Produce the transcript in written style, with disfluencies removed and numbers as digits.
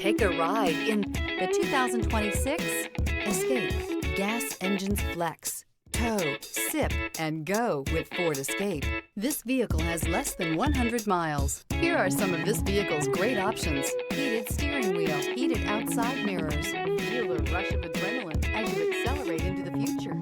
Take a ride in the 2026 Escape. Gas engines flex, tow, sip, and go with Ford Escape. This vehicle has less than 100 miles. Here are some of this vehicle's great options: heated steering wheel, heated outside mirrors, feel the rush of adrenaline as you accelerate into the future,